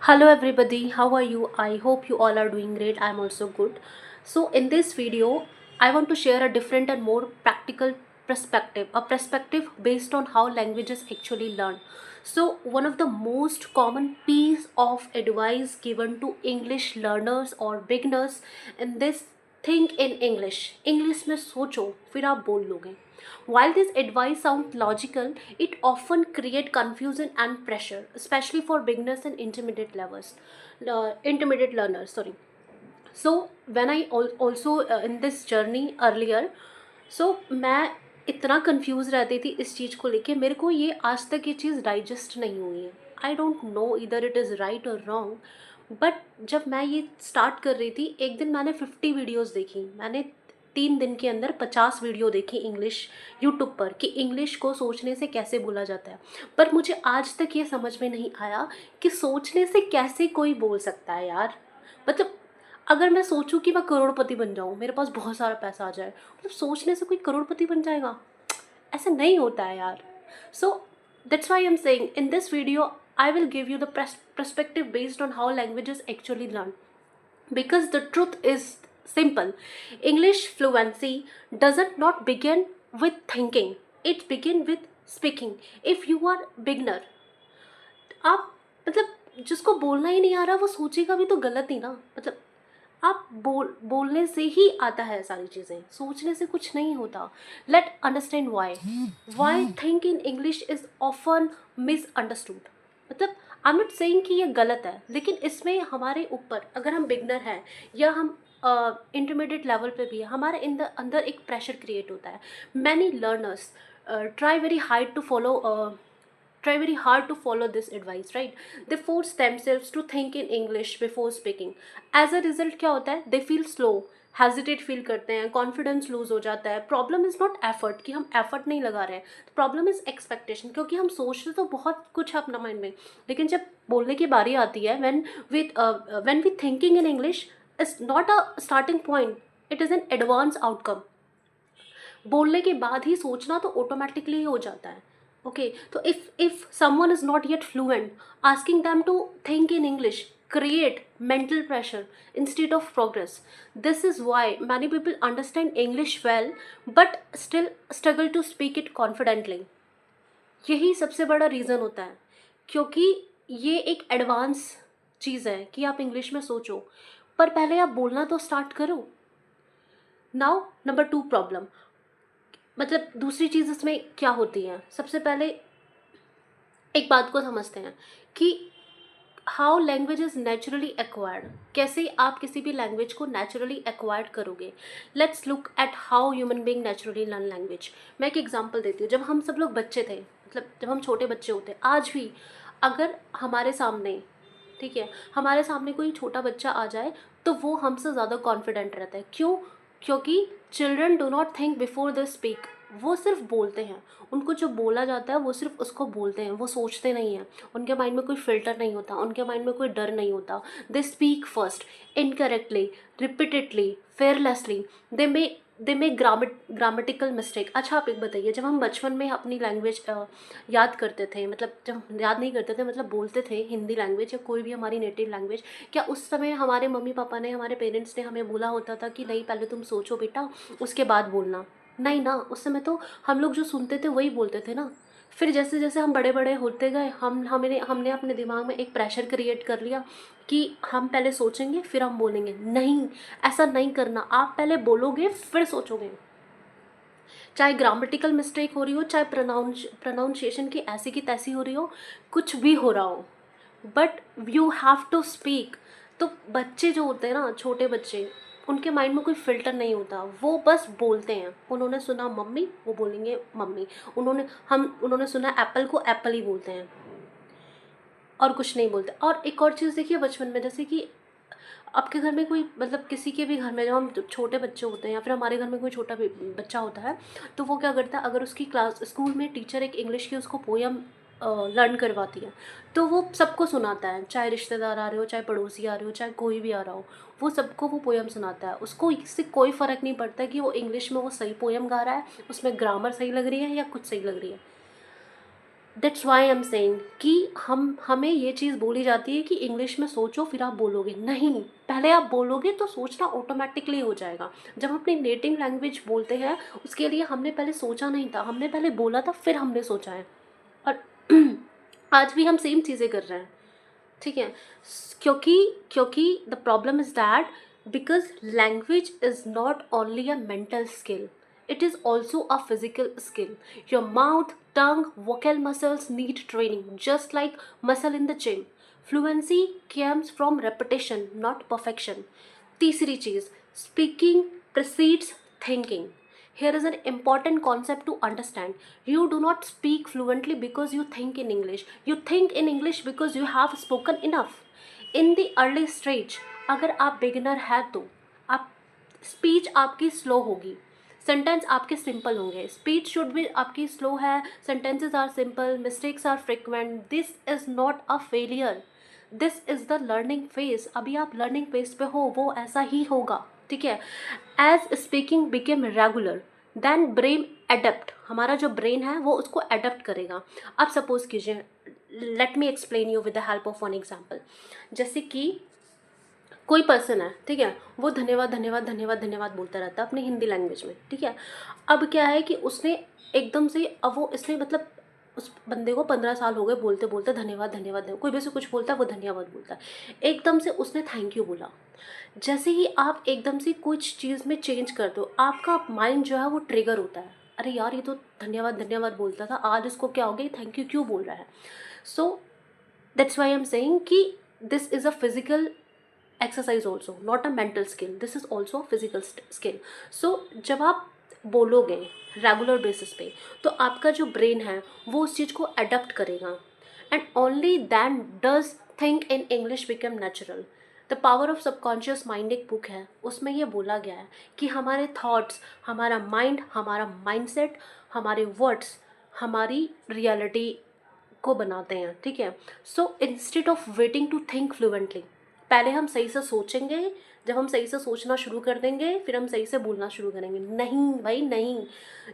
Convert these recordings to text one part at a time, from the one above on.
Hello everybody, how are you? I hope you all are doing great. I'm also good. So in this video, I want to share a different and more practical perspective, a perspective based on how languages actually learn. So one of the most common piece of advice given to English learners or beginners in this think in English. English में सोचो फिर आप बोल लोगे. While this advice sounds logical, it often creates confusion and pressure, especially for beginners and intermediate learners. Sorry. So when I also in this journey earlier, so मैं इतना confuse रहती थी इस चीज़ को लेके. मेरे को ये आज तक ये चीज़ डाइजेस्ट नहीं हुई है. आई डोंट नो इधर इट इज़ राइट और रॉन्ग, बट जब मैं ये स्टार्ट कर रही थी, एक दिन मैंने 50 वीडियोज़ देखी. मैंने 3 दिन के अंदर 50 वीडियो देखी इंग्लिश यूट्यूब पर कि इंग्लिश को सोचने से कैसे बोला जाता है. पर मुझे आज तक ये समझ में नहीं आया कि सोचने से कैसे कोई बोल सकता है यार. मतलब अगर मैं सोचूं कि मैं करोड़पति बन जाऊं, मेरे पास बहुत सारा पैसा आ जाए, मतलब सोचने से कोई करोड़पति बन जाएगा? ऐसा नहीं होता है यार. So that's why I am saying in this video I will give you the perspective based on how languages actually learn, because the truth is simple. English fluency doesn't not begin with thinking, it begin with speaking. If you are beginner, आप मतलब जिसको बोलना ही नहीं आ रहा वो सोचेगा भी तो गलत ही ना. मतलब आप बोलने से ही आता है सारी चीज़ें, सोचने से कुछ नहीं होता. Let understand why think in English is often misunderstood. मतलब आई एम नॉट सेइंग कि ये गलत है, लेकिन इसमें हमारे ऊपर, अगर हम बिगनर हैं या हम इंटरमीडिएट लेवल पे भी है, हमारे अंदर एक प्रेशर क्रिएट होता है. Many learners try very hard to follow try very hard to follow this advice, right? They force themselves to think in English before speaking. As a result क्या होता है? They feel slow, hesitate feel करते हैं, confidence lose हो जाता है. Problem is not effort कि हम एफर्ट नहीं लगा रहे हैं, प्रॉब्लम इज़ एक्सपेक्टेशन. क्योंकि हम सोचते तो बहुत कुछ है अपना माइंड में, लेकिन जब बोलने की बारी आती है, when we thinking in English is not a starting point, it is an advance outcome. बोलने के बाद ही सोचना तो ऑटोमेटिकली हो जाता है. ओके, तो if someone is not yet fluent, asking them to think in English create mental pressure instead of progress. This is why many people understand English well but still struggle to speak it confidently. यही सबसे बड़ा reason होता है, क्योंकि ये एक advance चीज़ है कि आप इंग्लिश में सोचो, पर पहले आप बोलना तो स्टार्ट करो. नाउ नंबर 2 प्रॉब्लम, मतलब दूसरी चीज़ इसमें क्या होती है. सबसे पहले एक बात को समझते हैं कि how language is naturally acquired. कैसे आप किसी भी लैंग्वेज को नेचुरली एक्वायर्ड करोगे. Let's look at how human being naturally learn language. मैं एक एग्जांपल देती हूँ. जब हम सब लोग बच्चे थे, मतलब जब हम छोटे बच्चे होते, आज भी अगर हमारे सामने, ठीक है, हमारे सामने कोई छोटा बच्चा आ जाए तो वो हमसे ज़्यादा कॉन्फिडेंट रहता है. क्यों? क्योंकि children do not think before they speak. वो सिर्फ बोलते हैं, उनको जो बोला जाता है वो सिर्फ उसको बोलते हैं, वो सोचते नहीं हैं. उनके माइंड में कोई फ़िल्टर नहीं होता, उनके माइंड में कोई डर नहीं होता. They speak first, incorrectly, repeatedly, fearlessly. They may grammatical mistake. अच्छा आप एक बताइए, जब हम बचपन में अपनी लैंग्वेज याद करते थे, मतलब जब हम याद नहीं करते थे, मतलब बोलते थे हिंदी लैंग्वेज या कोई भी हमारी नेटिव लैंग्वेज, क्या उस समय हमारे मम्मी पापा ने, हमारे पेरेंट्स ने हमें बोला होता था कि नहीं पहले तुम सोचो बेटा उसके बाद बोलना? नहीं ना, उस समय तो हम लोग जो सुनते थे वही बोलते थे ना. फिर जैसे जैसे हम बड़े बड़े होते गए, हमने अपने दिमाग में एक प्रेशर क्रिएट कर लिया कि हम पहले सोचेंगे फिर हम बोलेंगे. नहीं, ऐसा नहीं करना. आप पहले बोलोगे फिर सोचोगे. चाहे ग्रामेटिकल मिस्टेक हो रही हो, चाहे प्रोनाउंसिएशन की ऐसी की तैसी हो रही हो, कुछ भी हो रहा हो, but you have to speak. तो बच्चे जो होते हैं ना, छोटे बच्चे, उनके माइंड में कोई फ़िल्टर नहीं होता, वो बस बोलते हैं. उन्होंने सुना मम्मी, वो बोलेंगे मम्मी. उन्होंने सुना एप्पल को एप्पल ही बोलते हैं, और कुछ नहीं बोलते. और एक और चीज़ देखिए बचपन में, जैसे कि आपके घर में कोई, मतलब किसी के भी घर में जब हम छोटे बच्चे होते हैं या फिर हमारे घर में कोई छोटा भी बच्चा होता है, तो वो क्या करता है, अगर उसकी क्लास स्कूल में टीचर एक इंग्लिश की उसको पोयम लर्न करवाती है, तो वो सबको सुनाता है. चाहे रिश्तेदार आ रहे हो, चाहे पड़ोसी आ रहे हो, चाहे कोई भी आ रहा हो, वो सबको वो पोयम सुनाता है. उसको इससे कोई फ़र्क नहीं पड़ता कि वो इंग्लिश में वो सही पोयम गा रहा है, उसमें ग्रामर सही लग रही है या कुछ सही लग रही है. That's why I am saying कि हमें ये चीज़ बोली जाती है कि इंग्लिश में सोचो फिर आप बोलोगे, नहीं, पहले आप बोलोगे तो सोचना ऑटोमेटिकली हो जाएगा। जब हम अपनी नेटिव लैंग्वेज बोलते हैं उसके लिए हमने पहले सोचा नहीं था, हमने पहले बोला था फिर हमने सोचा है। और आज भी हम सेम चीज़ें कर रहे हैं, ठीक है। क्योंकि क्योंकि the problem is that because language is not only a mental skill, it is also a physical skill. Your mouth, tongue, vocal muscles need training, just like muscle in the gym. Fluency comes from repetition, not perfection. तीसरी चीज, speaking precedes thinking. Here is an important concept to understand. You do not speak fluently because you think in English. You think in English because you have spoken enough. In the early stage, अगर आप beginner है तो आप speech आपकी slow होगी, sentence आपके simple होंगे, speech should भी आपकी स्लो है, sentences are simple, mistakes are frequent, this is not a failure, this is the learning phase. अभी आप लर्निंग फेज पे हो, वो ऐसा ही होगा, ठीक है। As speaking became regular then brain adapt, हमारा जो ब्रेन है वो उसको एडेप्ट करेगा। आप सपोज कीजिए, let me explain you with the help of one example. जैसे कि कोई पर्सन है, ठीक है, वो धन्यवाद धन्यवाद धन्यवाद धन्यवाद बोलता रहता है अपनी हिंदी लैंग्वेज में, ठीक है। अब क्या है कि उसने एकदम से, अब वो इसने मतलब उस बंदे को 15 साल हो गए बोलते बोलते धन्यवाद धन्यवाद धन्यवाद, कोई भी से कुछ बोलता है वो धन्यवाद बोलता है। एकदम से उसने थैंक यू बोला। जैसे ही आप एकदम से कुछ चीज़ में चेंज कर दो, आपका माइंड जो है वो ट्रिगर होता है, अरे यार ये तो धन्यवाद धन्यवाद बोलता था, आज इसको क्या हो गया, थैंक यू क्यों बोल रहा है। So that's why I am saying कि this is a physical exercise also, not a mental skill, this is also a physical skill. So जब आप बोलोगे रेगुलर बेसिस पे तो आपका जो ब्रेन है वो उस चीज़ को अडेप्ट करेगा, and only then does think in English become natural. The power of subconscious mind एक बुक है, उसमें ये बोला गया है कि हमारे थॉट्स, हमारा माइंड, हमारा माइंडसेट, हमारे वर्ड्स हमारी रियलिटी को बनाते हैं, ठीक है। So instead of waiting to think fluently, पहले हम सही से सोचेंगे, जब हम सही से सोचना शुरू कर देंगे फिर हम सही से बोलना शुरू करेंगे। नहीं भाई नहीं,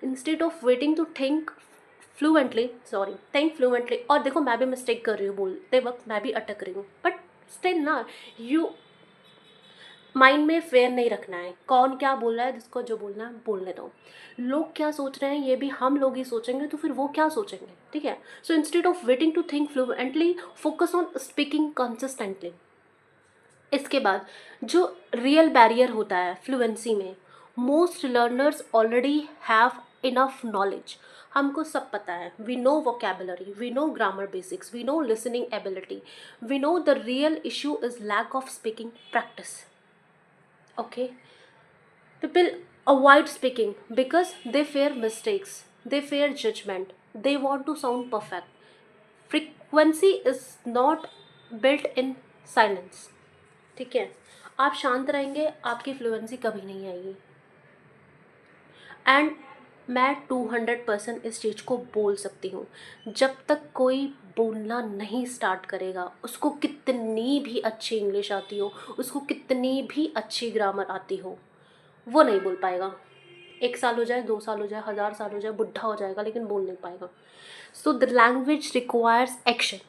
instead of waiting to think fluently, sorry, think fluently. और देखो मैं भी मिस्टेक कर रही हूँ, बोलते वक्त मैं भी अटक रही हूँ, बट स्टिल ना, यू माइंड में फेयर नहीं रखना है, कौन क्या बोल रहा है, जिसको जो बोलना है बोलने दो। लोग क्या सोच रहे हैं ये भी हम लोग ही सोचेंगे, तो फिर वो क्या सोचेंगे, ठीक है। So instead of waiting to think fluently, focus on speaking consistently. इसके बाद जो रियल बैरियर होता है फ्लुएंसी में, most learners already have enough knowledge. हमको सब पता है, we know vocabulary, we know grammar basics, we know listening ability, we know the real issue is lack of speaking practice. Okay, people avoid speaking because they fear mistakes, they fear judgment, they want to sound perfect. Frequency is not built in silence, ठीक है। आप शांत रहेंगे आपकी fluency कभी नहीं आएगी। And मैं 200% इस चीज़ को बोल सकती हूँ, जब तक कोई बोलना नहीं स्टार्ट करेगा, उसको कितनी भी अच्छी इंग्लिश आती हो, उसको कितनी भी अच्छी ग्रामर आती हो, वो नहीं बोल पाएगा। 1 साल हो जाए, 2 साल हो जाए, 1000 साल हो जाए, बुढ़ा हो जाएगा लेकिन बोल नहीं पाएगा। So the language requires action.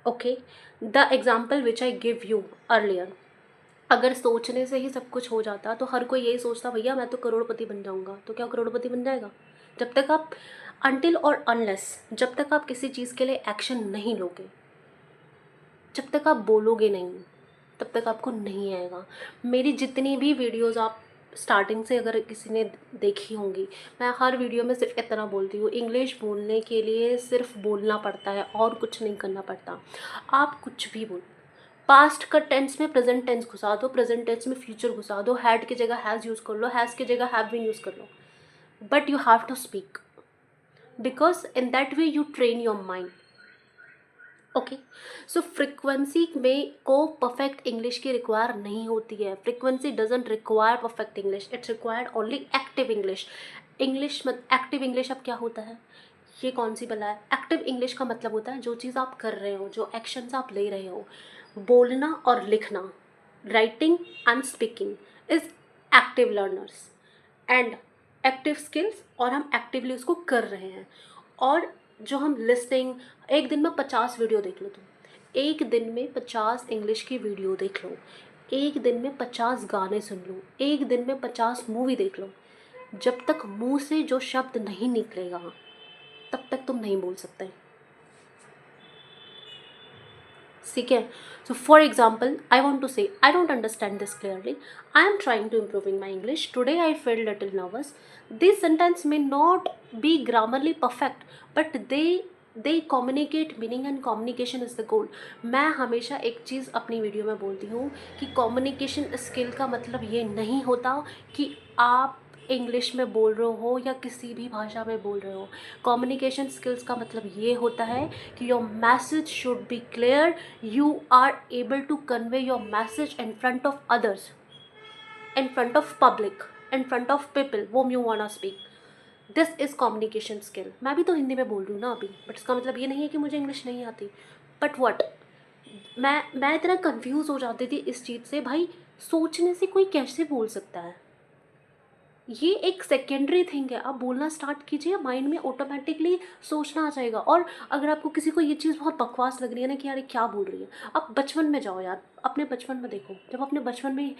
Okay, the example which I give you earlier, अगर सोचने से ही सब कुछ हो जाता तो हर कोई यही सोचता भैया मैं तो करोड़पति बन जाऊंगा, तो क्या करोड़पति बन जाएगा? जब तक आप अनटिल और अनलेस, जब तक आप किसी चीज़ के लिए एक्शन नहीं लोगे, जब तक आप बोलोगे नहीं, तब तक आपको नहीं आएगा। मेरी जितनी भी वीडियोज़ आप स्टार्टिंग से अगर किसी ने देखी होंगी, मैं हर वीडियो में सिर्फ इतना बोलती हूँ, इंग्लिश बोलने के लिए सिर्फ बोलना पड़ता है और कुछ नहीं करना पड़ता। आप कुछ भी बोलो, पास्ट का टेंस में प्रेजेंट टेंस घुसा दो, प्रेजेंट टेंस में फ्यूचर घुसा दो, हैड की जगह हैज़ यूज़ कर लो, हैज़ की जगह हैव बीन यूज़ कर लो, but you have to speak, because in that way you train your mind. Okay, so frequency में को परफेक्ट इंग्लिश की रिक्वायर नहीं होती है। Frequency doesn't require perfect English, it's required only active English. English मत active English अब क्या होता है, ये कौन सी बला है? एक्टिव इंग्लिश का मतलब होता है जो चीज़ आप कर रहे हो, जो एक्शंस आप ले रहे हो, बोलना और लिखना, writing and speaking is active learners and active skills, और हम एक्टिवली उसको कर रहे हैं। और जो हम लिसनिंग, एक दिन में 50 वीडियो देख लो तुम, एक दिन में 50 इंग्लिश की वीडियो देख लो, एक दिन में 50 गाने सुन लो, एक दिन में 50 मूवी देख लो, जब तक मुंह से जो शब्द नहीं निकलेगा तब तक तुम नहीं बोल सकते। ठीक है। So for example I want to say I don't understand this clearly, I am trying to improving my English, today I feel little nervous, this sentence may not be grammarly perfect but they communicate meaning and communication is the goal। मैं हमेशा एक चीज़ अपनी video में बोलती हूँ कि communication skill का मतलब ये नहीं होता कि आप इंग्लिश में बोल रहे हो या किसी भी भाषा में बोल रहे हो। कम्युनिकेशन स्किल्स का मतलब ये होता है कि your message should be clear, you are able to convey your message in front of others, in front of public, in front of people whom you wanna speak। This is communication skill. मैं भी तो हिंदी में बोल रही हूँ ना अभी, but इसका मतलब ये नहीं है कि मुझे इंग्लिश नहीं आती। बट वट, मैं इतना कंफ्यूज हो जाती थी इस चीज़ से, भाई सोचने से कोई कैसे बोल सकता है, ये एक सेकेंडरी थिंग है। आप बोलना स्टार्ट कीजिए, माइंड में ऑटोमेटिकली सोचना आ जाएगा। और अगर आपको किसी को ये चीज़ बहुत बकवास लग रही है ना कि यार ये क्या बोल रही है, आप बचपन में जाओ यार, अपने बचपन में देखो, जब अपने बचपन में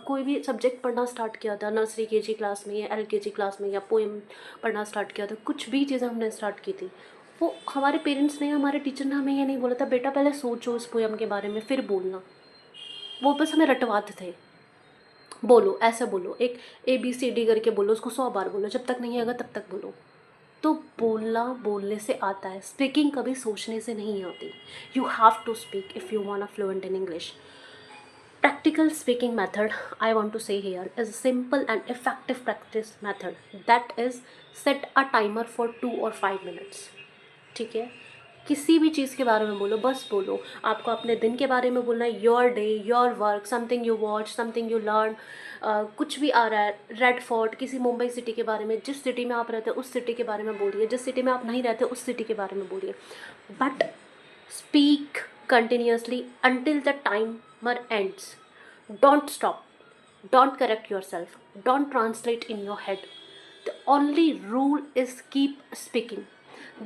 कोई भी सब्जेक्ट पढ़ना स्टार्ट किया था, नर्सरी केजी क्लास में या एलकेजी क्लास में, या पोएम पढ़ना स्टार्ट किया था, कुछ भी चीज़ें हमने स्टार्ट की थी, वो हमारे पेरेंट्स ने, हमारे टीचर ने हमें ये नहीं बोला था बेटा पहले सोचो इस पोएम के बारे में फिर बोलना। वो बस हमें रटवाते थे, बोलो ऐसे बोलो, एक ABCD करके बोलो, उसको 100 बार बोलो, जब तक नहीं आएगा तब तक बोलो। तो बोलना बोलने से आता है, स्पीकिंग कभी सोचने से नहीं आती। You have to speak if you want a fluent in English. Practical speaking method I want to say here is a simple and effective practice method, that is set a timer for 2 or 5 minutes। ठीक है, किसी भी चीज़ के बारे में बोलो, बस बोलो। आपको अपने दिन के बारे में बोलना है, your day, your work, something you watch, something you learn, कुछ भी आ रहा है, रेड फोर्ट, किसी मुंबई सिटी के बारे में, जिस सिटी में आप रहते हो उस सिटी के बारे में बोलिए, जिस सिटी में आप नहीं रहते उस सिटी के बारे में बोलिए, but speak continuously until the timer ends। Don't stop, don't correct yourself, don't translate in your head, the only rule is keep speaking।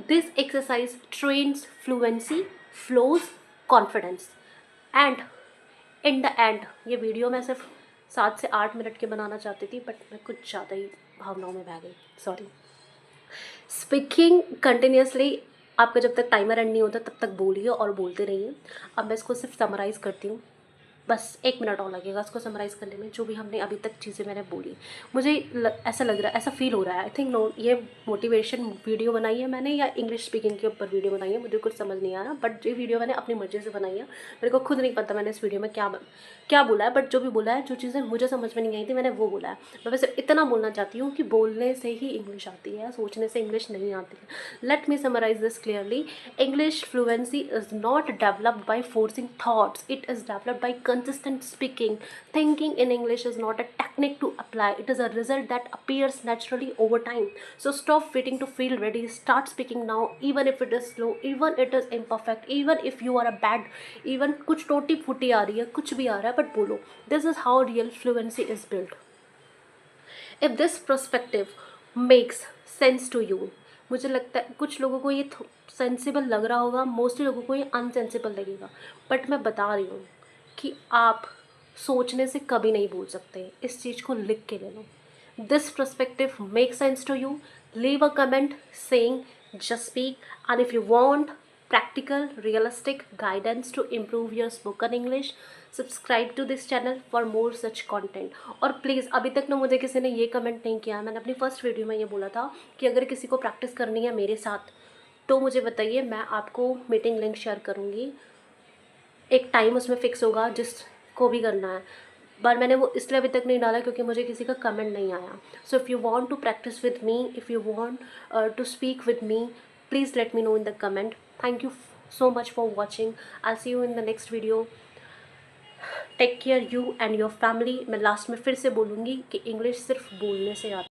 this exercise trains fluency, flows, confidence and in the end, ये video मैं सिर्फ 7 से 8 minute के बनाना चाहती थी, but मैं कुछ ज़्यादा ही भावनाओं में बह गई, सॉरी। स्पीकिंग कंटिन्यूसली, आपका जब तक टाइमर एंड नहीं होता तब तक बोलिए और बोलते रहिए। अब मैं इसको सिर्फ समराइज़ करती हूँ, बस 1 मिनट और लगेगा इसको समराइज़ करने में, जो भी हमने अभी तक चीज़ें मैंने बोली। मुझे ऐसा लग रहा है, ऐसा फील हो रहा है, आई थिंक नो, ये मोटिवेशन वीडियो बनाई है मैंने या इंग्लिश स्पीकिंग के ऊपर वीडियो बनाई है, मुझे कुछ समझ नहीं आ रहा, बट ये वीडियो मैंने अपनी मर्ज़ी से बनाई है। मेरे को खुद नहीं पता मैंने इस वीडियो में क्या बोला है, बट जो भी बोला है, जो चीज़ें मुझे समझ में नहीं आई थी मैंने वो बोला है। मैं बस इतना बोलना चाहती हूँ कि बोलने से ही इंग्लिश आती है, सोचने से इंग्लिश नहीं आती है। Let me summarise this clearly. English fluency is not developed by forcing thoughts, it is developed by consistent speaking। Thinking in English is not a technique to apply, it is a result that appears naturally over time। So stop waiting to feel ready, start speaking now, even if it is slow, even it is imperfect, even if you are a bad, even कुछ टूटी फूटी आ रही है, कुछ भी आ रहा है, but बोलो। This is how real fluency is built। If this perspective makes sense to you, मुझे लगता है कुछ लोगों को ये सेंसिबल लग रहा होगा, मोस्टली लोगों को ये अनसेंसिबल लगेगा, बट मैं बता रही हूँ कि आप सोचने से कभी नहीं बोल सकते, इस चीज़ को लिख के ले लो। This perspective make sense to you, leave a comment saying just speak, and if you want practical realistic guidance to improve your spoken English, subscribe to this channel for more such content। और please, अभी तक ना मुझे किसी ने ये comment नहीं किया, मैंने अपनी फर्स्ट वीडियो में ये बोला था कि अगर किसी को प्रैक्टिस करनी है मेरे साथ तो मुझे बताइए, मैं आपको मीटिंग लिंक शेयर करूँगी, एक टाइम उसमें फ़िक्स होगा जिसको भी करना है, पर मैंने वो इसलिए अभी तक नहीं डाला क्योंकि मुझे किसी का कमेंट नहीं आया। So if you want to practise with me, if you want to speak with me, please let me know in the comment. Thank you so much for watching, I'll see you in the next video। Take care you and your family. मैं last में फिर से बोलूँगी कि English सिर्फ बोलने से आती है।